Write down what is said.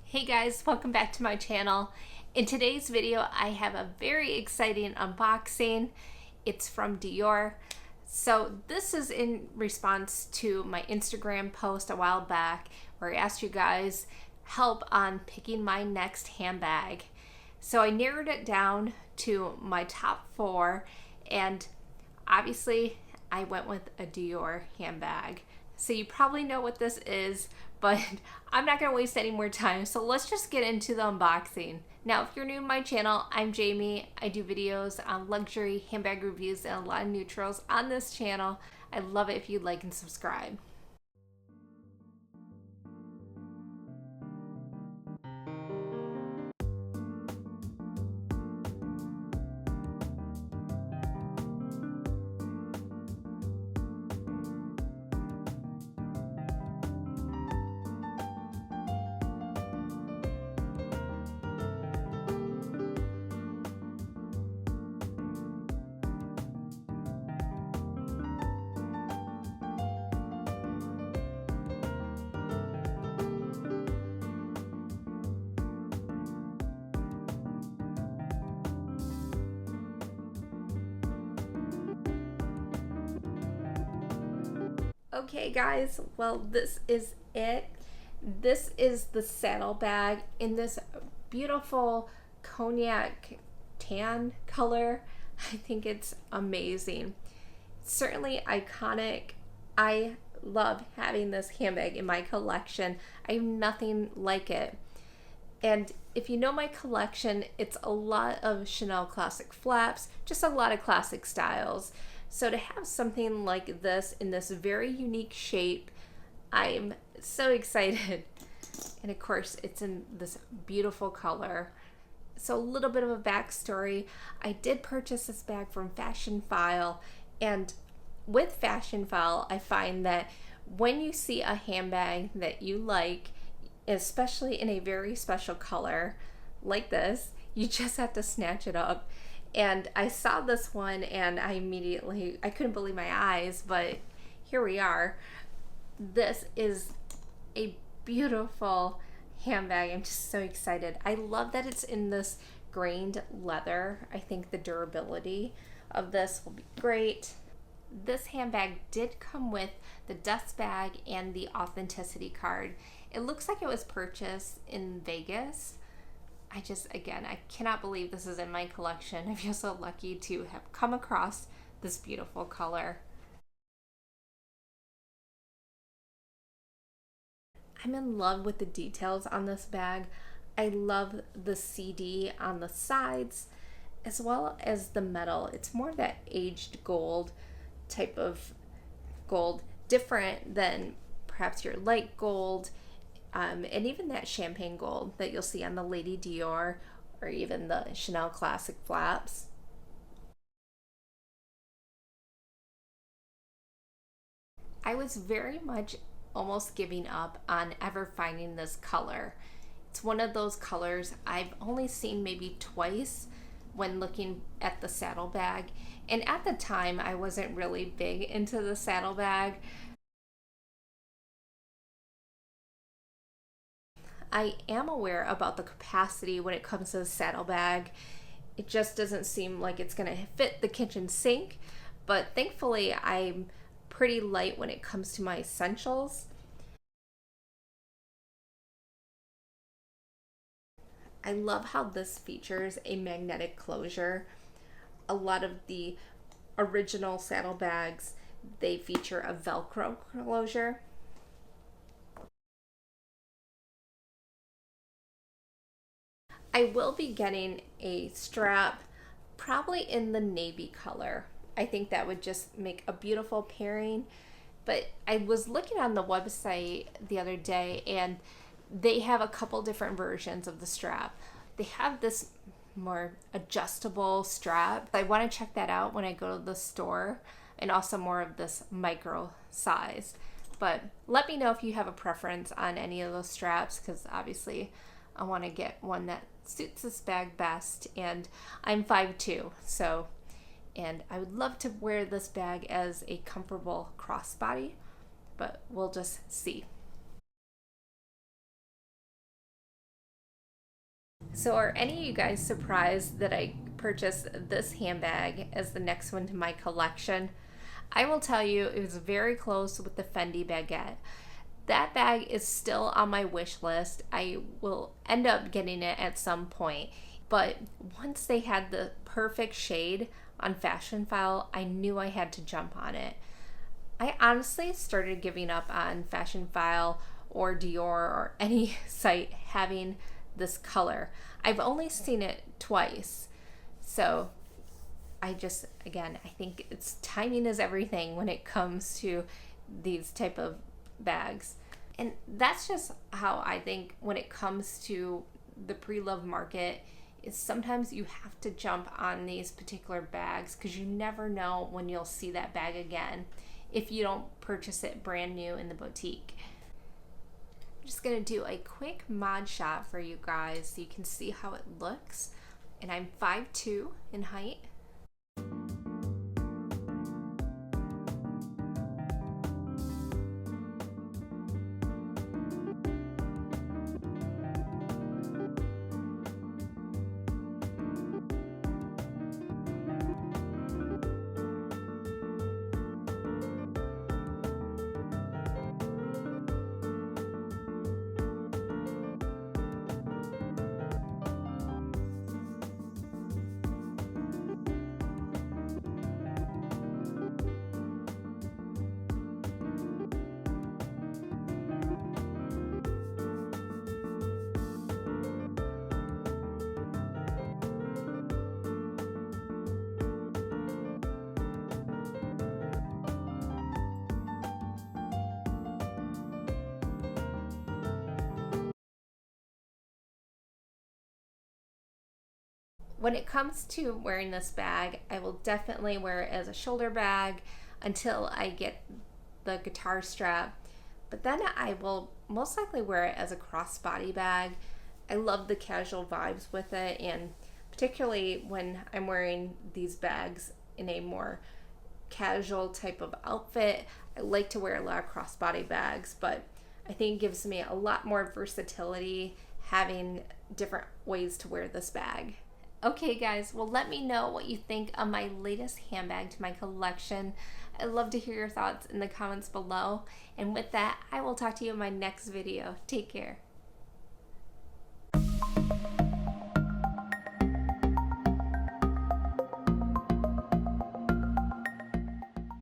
Hey guys, welcome back to my channel. In today's video, I have a very exciting unboxing. It's from Dior. So this is in response to my Instagram post a while back where I asked you guys help on picking my next handbag. So I narrowed it down to my top 4, and obviously I went with a Dior handbag. So you probably know what this is, but I'm not going to waste any more time. So let's just get into the unboxing. Now, if you're new to my channel, I'm Jamie. I do videos on luxury handbag reviews and a lot of neutrals on this channel. I'd love it if you'd like and subscribe. Okay guys, well this is it. This is the saddle bag in this beautiful cognac tan color. I think it's amazing. It's certainly iconic. I love having this handbag in my collection. I have nothing like it. And if you know my collection, it's a lot of Chanel classic flaps, just a lot of classic styles. So to have something like this in this very unique shape, I'm so excited. And of course, it's in this beautiful color. So a little bit of a backstory. I did purchase this bag from Fashion File, and with Fashion File, I find that when you see a handbag that you like, especially in a very special color like this, you just have to snatch it up. And I saw this one and I couldn't believe my eyes, but here we are. This is a beautiful handbag. I'm just so excited. I love that it's in this grained leather. I think the durability of this will be great. This handbag did come with the dust bag and the authenticity card. It looks like it was purchased in Vegas. Again, I cannot believe this is in my collection. I feel so lucky to have come across this beautiful color. I'm in love with the details on this bag. I love the CD on the sides as well as the metal. It's more that aged gold type of gold, different than perhaps your light gold, and even that champagne gold that you'll see on the Lady Dior or even the Chanel classic flaps. I was very much almost giving up on ever finding this color. It's one of those colors I've only seen maybe twice when looking at the saddlebag. And at the time, I wasn't really big into the saddlebag. I am aware about the capacity when it comes to the saddlebag. It just doesn't seem like it's going to fit the kitchen sink, but thankfully I'm pretty light when it comes to my essentials. I love how this features a magnetic closure. A lot of the original saddlebags, they feature a Velcro closure. I will be getting a strap, probably in the navy color. I think that would just make a beautiful pairing. But I was looking on the website the other day and they have a couple different versions of the strap. They have this more adjustable strap. I want to check that out when I go to the store, and also more of this micro size. But let me know if you have a preference on any of those straps, because obviously I want to get one that suits this bag best. And I'm 5'2", so, and I would love to wear this bag as a comfortable crossbody, but we'll just see. So are any of you guys surprised that I purchased this handbag as the next one to my collection? I will tell you, it was very close with the Fendi baguette. That bag is still on my wish list. I will end up getting it at some point. But once they had the perfect shade on Fashion File, I knew I had to jump on it. I honestly started giving up on Fashion File or Dior or any site having this color. I've only seen it twice. So again, I think it's timing is everything when it comes to these type of bags. And that's just how I think when it comes to the pre-love market is sometimes you have to jump on these particular bags because you never know when you'll see that bag again if you don't purchase it brand new in the boutique. I'm just gonna do a quick mod shot for you guys so you can see how it looks. And I'm 5'2" in height. When it comes to wearing this bag, I will definitely wear it as a shoulder bag until I get the guitar strap. But then I will most likely wear it as a crossbody bag. I love the casual vibes with it, and particularly when I'm wearing these bags in a more casual type of outfit, I like to wear a lot of crossbody bags, but I think it gives me a lot more versatility having different ways to wear this bag. Okay guys, well let me know what you think of my latest handbag to my collection. I'd love to hear your thoughts in the comments below. And with that, I will talk to you in my next video. Take care.